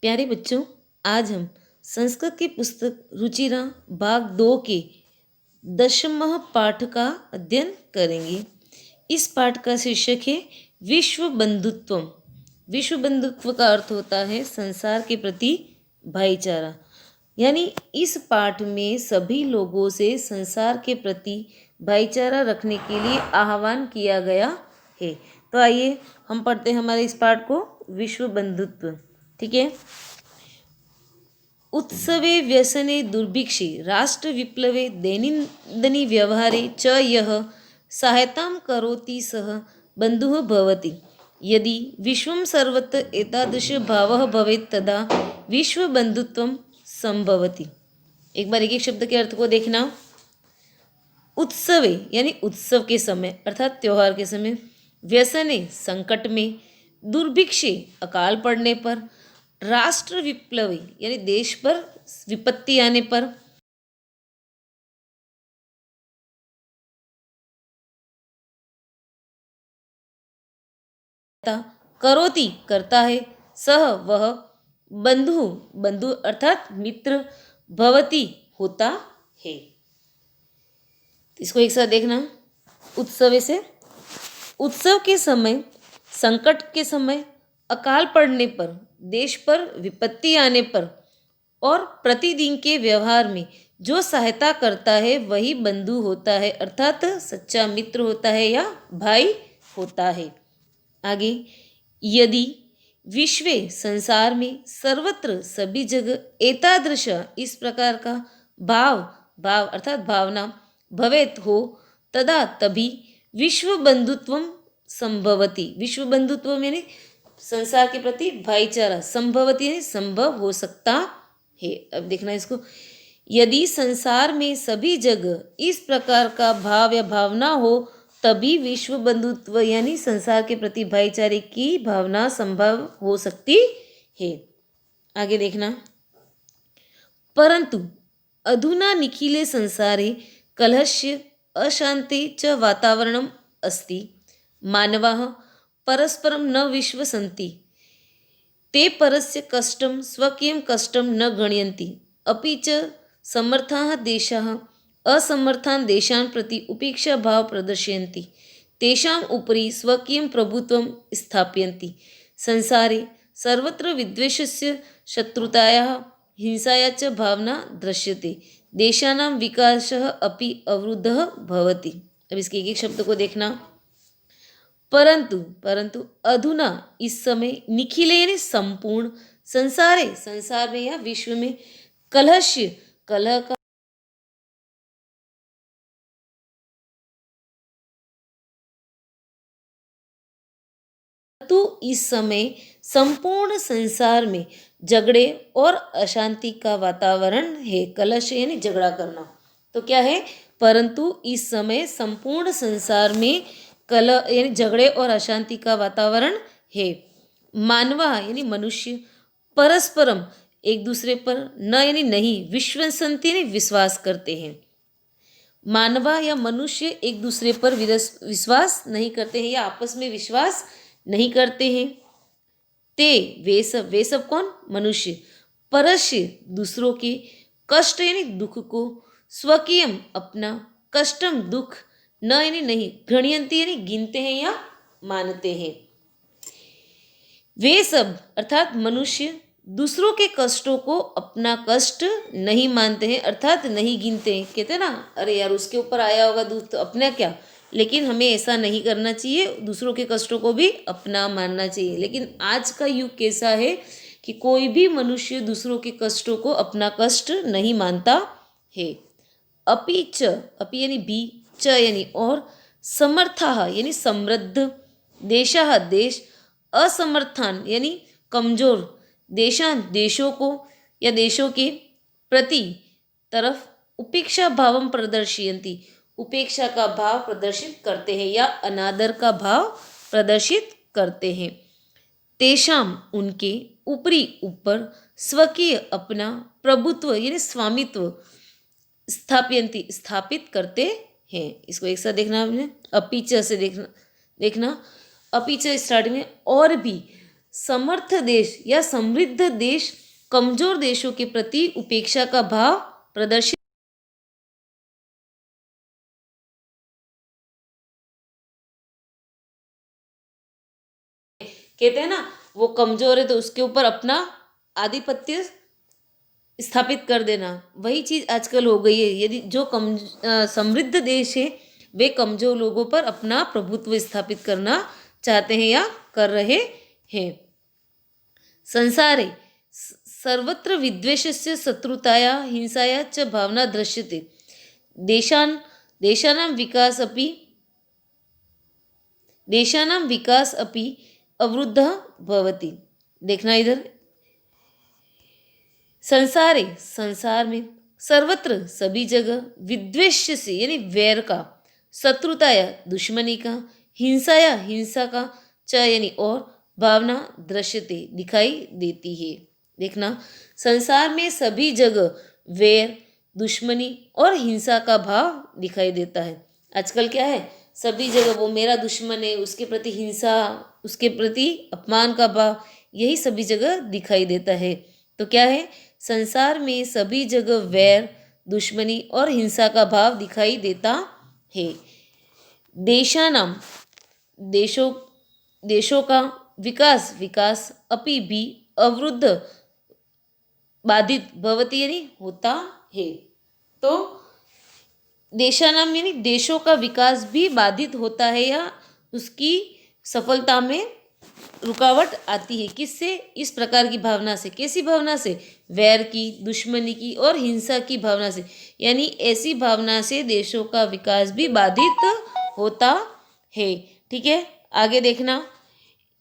प्यारे बच्चों, आज हम संस्कृत की पुस्तक रुचिरा भाग 2 के 10वां पाठ का अध्ययन करेंगे। इस पाठ का शीर्षक है विश्व बंधुत्व। विश्व बंधुत्व का अर्थ होता है संसार के प्रति भाईचारा। यानी इस पाठ में सभी लोगों से संसार के प्रति भाईचारा रखने के लिए आह्वान किया गया है। तो आइए हम पढ़ते हैं हमारे इस पाठ को, विश्व बंधुत्व। ठीक है। उत्सवे व्यसने दुर्भिक्षे राष्ट्र विप्लवे दैनन्दिनी व्यवहारे च यः सहायतां करोति सः बन्धुः भवति। यदि विश्वं सर्वत्र एतादृश भावः भवेत् तदा विश्व बंधुत्वं संभवति। एक बार एक एक शब्द के अर्थ को देखना। उत्सवे यानी उत्सव के समय अर्थात त्योहार के समय, व्यसने संकट में, दुर्भिक्षे अकाल पड़ने पर, राष्ट्र विप्लवी यानी देश पर विपत्ति आने पर, करोति करता है, सह वह, बंधु बंधु अर्थात मित्र, भवति होता है। इसको एक साथ देखना। उत्सव से उत्सव के समय, संकट के समय, अकाल पड़ने पर, देश पर विपत्ति आने पर और प्रतिदिन के व्यवहार में जो सहायता करता है वही बंधु होता है अर्थात सच्चा मित्र होता है या भाई होता है। आगे, यदि विश्वे संसार में सर्वत्र सभी जगह एतादृश इस प्रकार का भाव अर्थात भावना भवेत हो तदा तभी विश्व बंधुत्वम संभवति। विश्व बंधुत्व यानी संसार के प्रति भाईचारा, संभवति यानी संभव हो सकता है। अब देखना इसको, यदि संसार में सभी जगह इस प्रकार का भाव या भावना हो तभी विश्व बंधुत्व यानी संसार के प्रति भाईचारे की भावना संभव हो सकती है। आगे देखना। परंतु अधुना निखिले संसारे कलहस्य अशांति च वातावरणम अस्ति। मानवाः परस्परं न विश्वसन्ति। ते परस्य कष्टं स्वकीयं कष्टं न गणयन्ति। अपि च समर्थाः देशाः असमर्थान् देशान् प्रति उपेक्षा भाव प्रदर्शयन्ति। तेषाम् उपरि स्वकीयं प्रभुत्वं स्थापयन्ति। संसारे सर्वत्र विद्वेषस्य, शत्रुतायाः, हिंसाया च भावना दृश्यते। देशानां विकासः अपि अवरुद्धः भवति। अब इसके एक एक शब्द को देखना। परंतु अधुना इस समय, निखिले यानी संपूर्ण, संसार में या विश्व में, कलह का तो इस समय संपूर्ण संसार में झगड़े और अशांति का वातावरण है। कलश यानी झगड़ा करना। तो क्या है? परंतु इस समय संपूर्ण संसार में कलह यानी झगड़े और अशांति का वातावरण है। मानवा यानी मनुष्य, परस्परम एक दूसरे पर, न यानी नहीं, विश्वसंति यानी विश्वास करते हैं। मानवा या मनुष्य एक दूसरे पर विश्वास नहीं करते हैं या आपस में विश्वास नहीं करते हैं। ते वे सब कौन? मनुष्य। परस्य दूसरों के, कष्ट यानी दुख को, स्वकीयम अपना, कष्टम दुख, न यानी नहीं, गणयंती यानी गिनते हैं या मानते हैं। वे सब अर्थात मनुष्य दूसरों के कष्टों को अपना कष्ट नहीं मानते हैं अर्थात नहीं गिनते हैं। कहते हैं ना, अरे यार उसके ऊपर आया होगा दुख तो अपना क्या, लेकिन हमें ऐसा नहीं करना चाहिए। दूसरों के कष्टों को भी अपना मानना चाहिए। लेकिन आज का युग कैसा है कि कोई भी मनुष्य दूसरों के कष्टों को अपना कष्ट नहीं मानता है। अपि यानी भी, च यानी और, समर्थाः यानी समृद्ध, देशाः देश, असमर्थान यानी कमजोर, देशान देशों को या देशों के, प्रति तरफ, उपेक्षा भावम प्रदर्शयन्ति उपेक्षा का भाव प्रदर्शित करते हैं या अनादर का भाव प्रदर्शित करते हैं। तेषाम उनके, ऊपरी ऊपर, स्वकीय अपना, प्रभुत्व यानी स्वामित्व, स्थापयन्ति स्थापित करते हैं। इसको एक साथ देखना हमने। अपीच से देखना। अपीच स्टार्टिंग में और भी, समर्थ देश या समृद्ध देश कमजोर देशों के प्रति उपेक्षा का भाव प्रदर्शित कहते हैं ना, वो कमजोर है तो उसके ऊपर अपना आधिपत्य स्थापित कर देना, वही चीज आजकल हो गई है। यदि जो समृद्ध देश है वे कमजोर लोगों पर अपना प्रभुत्व स्थापित करना चाहते हैं या कर रहे हैं। संसारे सर्वत्र विद्वेषस्य शत्रुताया हिंसाया च भावना दृश्यते। देशानां विकास अपि अवरुद्धः भवति। देखना इधर, संसार में सर्वत्र सभी जगह विद्वेष से यानी वैर का, शत्रुताया दुश्मनी का, हिंसा का, च यानी और, भावना दृश्यते दिखाई देती है। देखना, संसार में सभी जगह वैर, दुश्मनी और हिंसा का भाव दिखाई देता है। आजकल क्या है, सभी जगह वो मेरा दुश्मन है, उसके प्रति हिंसा, उसके प्रति अपमान का भाव, यही सभी जगह दिखाई देता है। तो क्या है, संसार में सभी जगह वैर, दुश्मनी और हिंसा का भाव दिखाई देता है। देशों का विकास अपि भी अवरुद्ध बाधित भवति यानी होता है। तो देशानाम यानी देशों का विकास भी बाधित होता है या उसकी सफलता में रुकावट आती है। किससे? इस प्रकार की भावना से। कैसी भावना से? वैर की, दुश्मनी की और हिंसा की भावना से। यानी ऐसी भावना से देशों का विकास भी बाधित होता है। ठीक है, आगे देखना,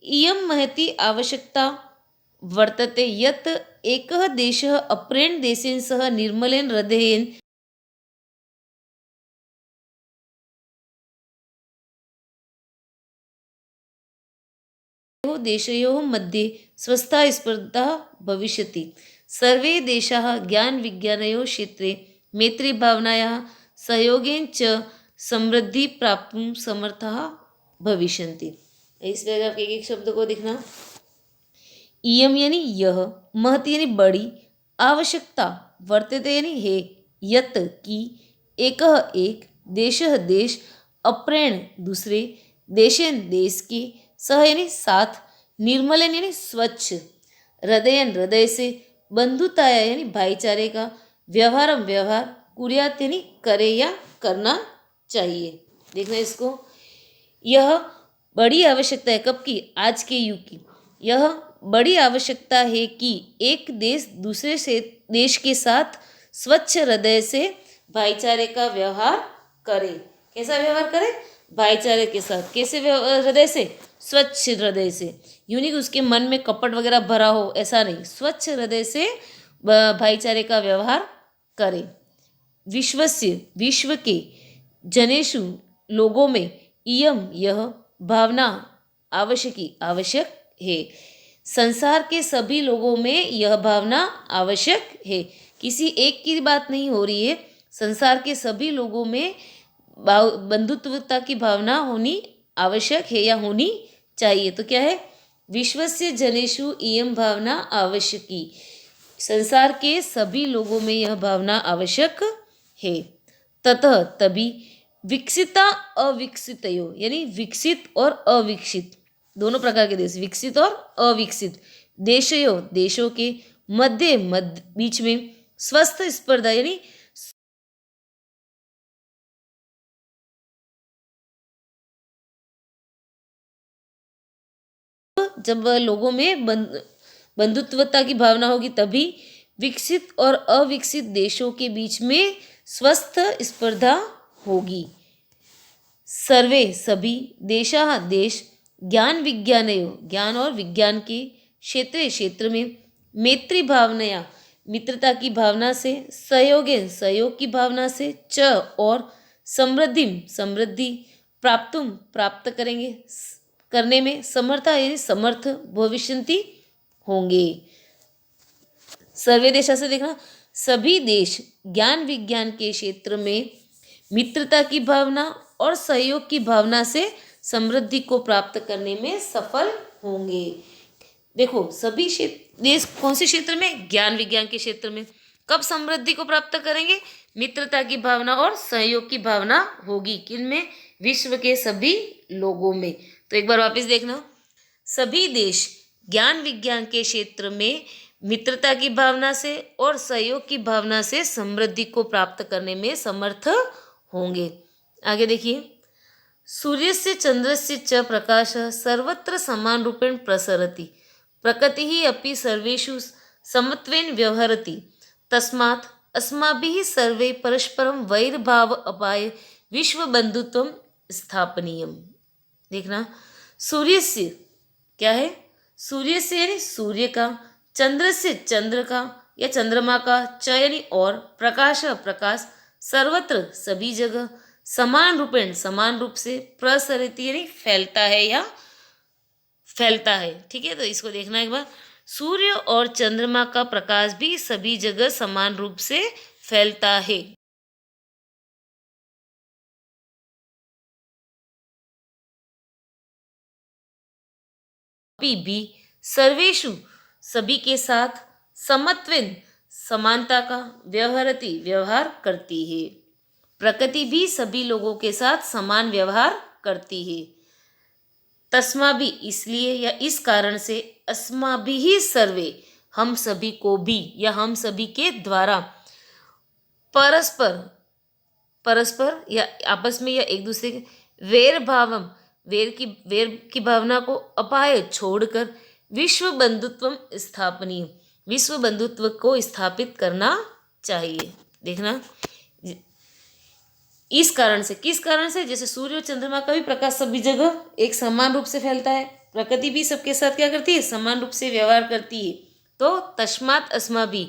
इयं महती आवश्यकता वर्तते यत् एकः देशः अपरेण देशेन सह निर्मलेन हृदयेन देशयोः मध्ये स्वस्था स्पर्धा भविष्यति। सर्वे देशाः ज्ञान विज्ञानयोः क्षेत्रे मैत्रीभावनायाः सहयोगेन च समृद्धि प्राप्तुं समर्थाः भविष्यन्ति। इस वजह आप एक शब्द को देखना, इयम यानी यह, महती यानी बड़ी, आवश्यकता, वर्तते यानी है, यत की, एकह एक, देशः देश, अप्रेण दूसरे, देशेन देश के, सह यानी साथ, निर्मलन यानी स्वच्छ, हृदयन हृदय से, बंधुताया यानी भाईचारे का, व्यवहारम व्यवहार, कुर्यात यानी करे या करना चाहिए। देखना इसको, यह बड़ी आवश्यकता है, कब की? आज के युग की। यह बड़ी आवश्यकता है कि एक देश दूसरे से देश के साथ स्वच्छ हृदय से भाईचारे का व्यवहार करे। कैसा व्यवहार करे? भाईचारे के साथ। कैसे हृदय से? स्वच्छ हृदय से। यूं नहीं कि उसके मन में कपट वगैरह भरा हो, ऐसा नहीं। स्वच्छ हृदय से भाईचारे का व्यवहार करे। विश्व के जनेषु लोगों में इयम यह भावना आवश्यक है। संसार के सभी लोगों में यह भावना आवश्यक है। किसी एक की बात नहीं हो रही है, संसार के सभी लोगों में बंधुत्वता की भावना होनी आवश्यक है या होनी चाहिए। तो क्या है? विश्वस्य जनेषु इयं भावना आवश्यकी। संसार के सभी लोगों में यह भावना आवश्यक है। ततः तभी विकसिता अविकसितयो यानी विकसित और अविकसित दोनों प्रकार के देश, विकसित और अविकसित देशों के मध्य बीच में स्वस्थ स्पर्धा यानी जब लोगों में बंधुत्वता की भावना होगी तभी विकसित और अविकसित देशों के बीच में स्वस्थ स्पर्धा होगी। सर्वे सभी देश ज्ञान और विज्ञान के क्षेत्र में मैत्री भावनाया मित्रता की भावना से, सहयोग की भावना से, च और समृद्धि प्राप्त करने में समर्थ भविष्यन्ति होंगे। सर्वे देशा से देखना, सभी देश ज्ञान विज्ञान के क्षेत्र में मित्रता की भावना और सहयोग की भावना से समृद्धि को प्राप्त करने में सफल होंगे। देखो सभी क्षेत्र, देश कौन से क्षेत्र में, ज्ञान विज्ञान के क्षेत्र में। कब समृद्धि को प्राप्त करेंगे, मित्रता की भावना और सहयोग की भावना होगी, किनमें, विश्व के सभी लोगों में। तो एक बार वापस देखना, सभी देश ज्ञान विज्ञान के क्षेत्र में मित्रता की भावना से और सहयोग की भावना से समृद्धि को प्राप्त करने में समर्थ होंगे। आगे देखिए, सूर्यस्य चंद्रस्य च प्रकाशः सर्वत्र समान रूपेण प्रसरति, प्रकृतिः अपि सर्वेषु समत्वेन व्यवहरति, तस्मात् अस्माभिः सर्वे परस्परं वैरभाव अपाय विश्व बंधुत्वम स्थापनीयम। देखना, सूर्य से क्या है, सूर्य से यानी सूर्य का, चंद्र से चंद्र का या चंद्रमा का, च यानी और, प्रकाश प्रकाश, सर्वत्र सभी जगह, समान रूपेण समान रूप से, प्रसरति यानी फैलता है या फैलता है। ठीक है, तो इसको देखना एक बार, सूर्य और चंद्रमा का प्रकाश भी सभी जगह समान रूप से फैलता है। भी सर्वेषु सभी के साथ, समत्वेन समानता का, व्यवहारति व्यवहार करती है। प्रकृति भी सभी लोगों के साथ समान व्यवहार करती है। तस्मा भी इसलिए या इस कारण से, अस्मा भी ही सर्वे हम सभी को भी या हम सभी के द्वारा, परस्पर परस्पर या आपस में या एक दूसरे के, वेर भावम वेर की भावना को अपाय छोड़कर, विश्व बंधुत्व स्थापनीय विश्व बंधुत्व को स्थापित करना चाहिए। देखना, इस कारण से, किस कारण से, जैसे सूर्य और चंद्रमा का भी प्रकाश सभी जगह एक समान रूप से फैलता है, प्रकृति भी सबके साथ क्या करती है, समान रूप से व्यवहार करती है। तो तस्मात् अस्मा भी,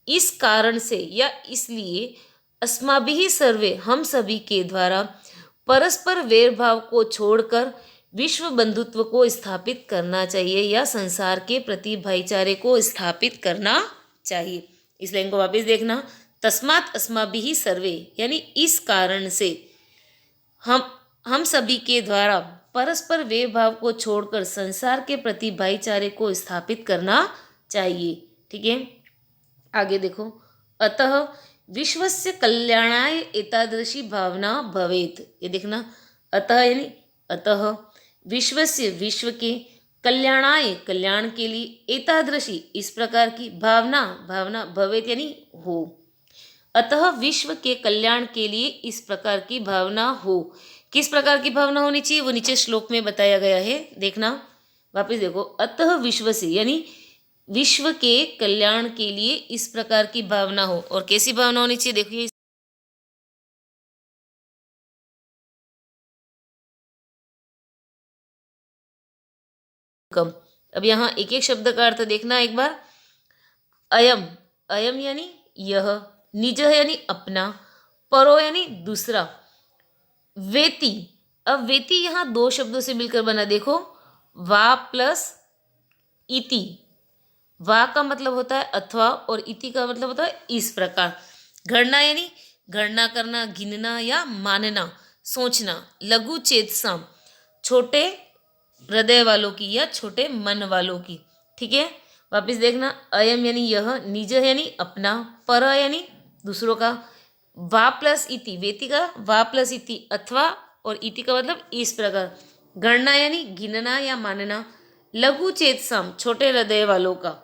इस कारण से या इसलिए, अस्मा भी सर्वे हम सभी के द्वारा, परस्पर वैर भाव को छोड़कर विश्व बंधुत्व को स्थापित करना चाहिए या संसार के प्रति भाईचारे को स्थापित करना चाहिए। इस लाइन को वापस देखना, तस्मात् अस्माभिः सर्वे यानी इस कारण से, हम सभी के द्वारा परस्पर वैर भाव को छोड़कर संसार के प्रति भाईचारे को स्थापित करना चाहिए। ठीक है, आगे देखो, अतः विश्वस्य कल्याणाय एतादृशी भावना भवेत्। ये देखना, अतः यानी अतः, विश्वस्य विश्व के, कल्याणाय कल्याण के लिए, एतादृशी इस प्रकार की, भावना भवेत् यानी हो। अतः विश्व के कल्याण के लिए इस प्रकार की भावना हो। किस प्रकार की भावना होनी चाहिए, वो नीचे श्लोक में बताया गया है। देखना, वापस देखो, अतः विश्व से यानी विश्व के कल्याण के लिए इस प्रकार की भावना हो। और कैसी भावना होनी चाहिए, देखिए, कम। अब यहाँ एक एक शब्द का अर्थ देखना एक बार। अयम, अयम यानी यह, निज यानी अपना, परो यानी दूसरा, वेति। अब वेति यहाँ दो शब्दों से मिलकर बना, देखो, वा प्लस इति। वा का मतलब होता है अथवा और इति का मतलब होता है इस प्रकार। गणना यानी गणना करना, गिनना या मानना, सोचना। लघु चेतसाम, छोटे हृदय वालों की या छोटे मन वालों की। ठीक है, वापस देखना, अयम यानी यह, निज यानी अपना, पर यानी दूसरों का, वा प्लस इति, वेति का वा प्लस इति, अथवा और इति का मतलब इस प्रकार। गणना यानी गिनना या मानना, लघु चेतसाम, छोटे हृदय वालों का,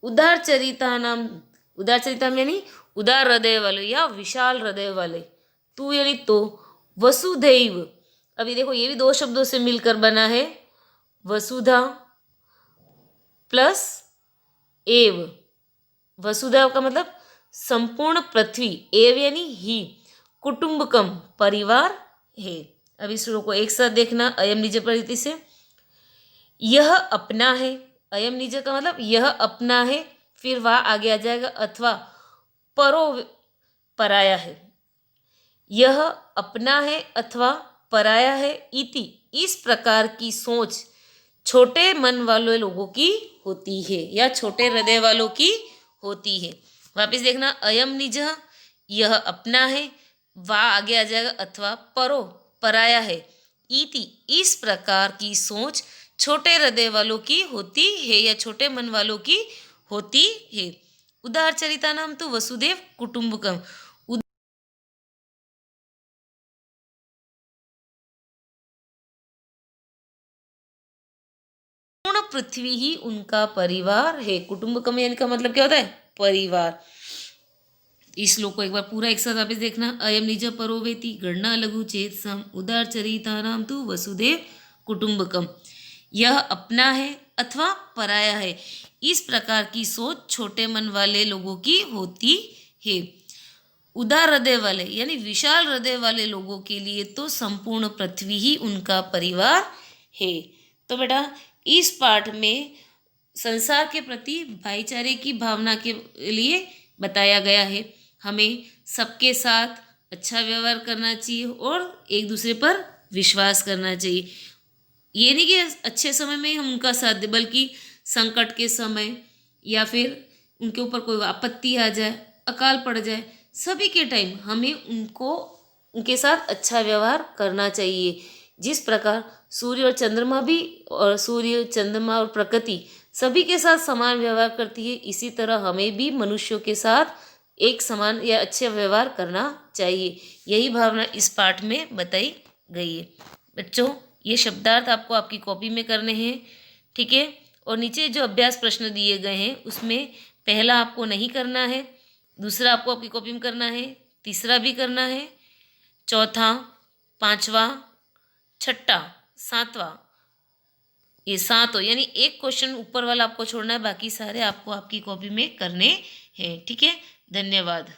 उदार चरिता नाम, उदार चरिता यानी उदार हृदय वाले या विशाल हृदय वाले, तू यानी तो, वसुधैव। अभी देखो, ये भी दो शब्दों से मिलकर बना है, वसुधा प्लस एव। वसुधा का मतलब संपूर्ण पृथ्वी, एव यानी ही, कुटुंबकम परिवार है। अब इस श्लोक को एक साथ देखना, अयम निज परिधि से, यह अपना है। अयम निज का मतलब यह अपना है, फिर वह आगे आ जाएगा, अथवा परो पराया है। यह अपना है अथवा पराया है, इति इस प्रकार की सोच छोटे मन वाले लोगों की होती है या छोटे हृदय वालों की होती है। वापस देखना, अयम निज, यह अपना है, वा आगे आ जाएगा, अथवा परो पराया है, इति इस प्रकार की सोच छोटे हृदय वालों की होती है या छोटे मन वालों की होती है। उदारचरितानां तु वसुदेव कुटुंबकम। पूर्ण पृथ्वी ही उनका परिवार है। कुटुंबकम यानी का मतलब क्या होता है? परिवार। इस श्लोक को एक बार पूरा एक साथ वापस देखना। अयम निज परोवेति गणना लघु चेत सम उदार चरितानाम तु वसुदेव कुटुंबकम। यह अपना है अथवा पराया है, इस प्रकार की सोच छोटे मन वाले लोगों की होती है। उदार हृदय वाले यानी विशाल हृदय वाले लोगों के लिए तो संपूर्ण पृथ्वी ही उनका परिवार है। तो बेटा इस पाठ में संसार के प्रति भाईचारे की भावना के लिए बताया गया है। हमें सबके साथ अच्छा व्यवहार करना चाहिए और एक दूसरे पर विश्वास करना चाहिए। ये नहीं कि अच्छे समय में ही हम उनका साथ दें, बल्कि संकट के समय या फिर उनके ऊपर कोई आपत्ति आ जाए, अकाल पड़ जाए, सभी के टाइम हमें उनके साथ अच्छा व्यवहार करना चाहिए। जिस प्रकार सूर्य और चंद्रमा भी और सूर्य चंद्रमा और प्रकृति सभी के साथ समान व्यवहार करती है, इसी तरह हमें भी मनुष्यों के साथ एक समान या अच्छे व्यवहार करना चाहिए। यही भावना इस पाठ में बताई गई है। बच्चों ये शब्दार्थ आपको आपकी कॉपी में करने हैं, ठीक है। और नीचे जो अभ्यास प्रश्न दिए गए हैं उसमें पहला आपको नहीं करना है, दूसरा आपको आपकी कॉपी में करना है, तीसरा भी करना है, चौथा, पांचवा, छठा, सातवां, ये 7 हो, यानी एक क्वेश्चन ऊपर वाला आपको छोड़ना है, बाकी सारे आपको आपकी कॉपी में करने हैं, ठीक है। धन्यवाद।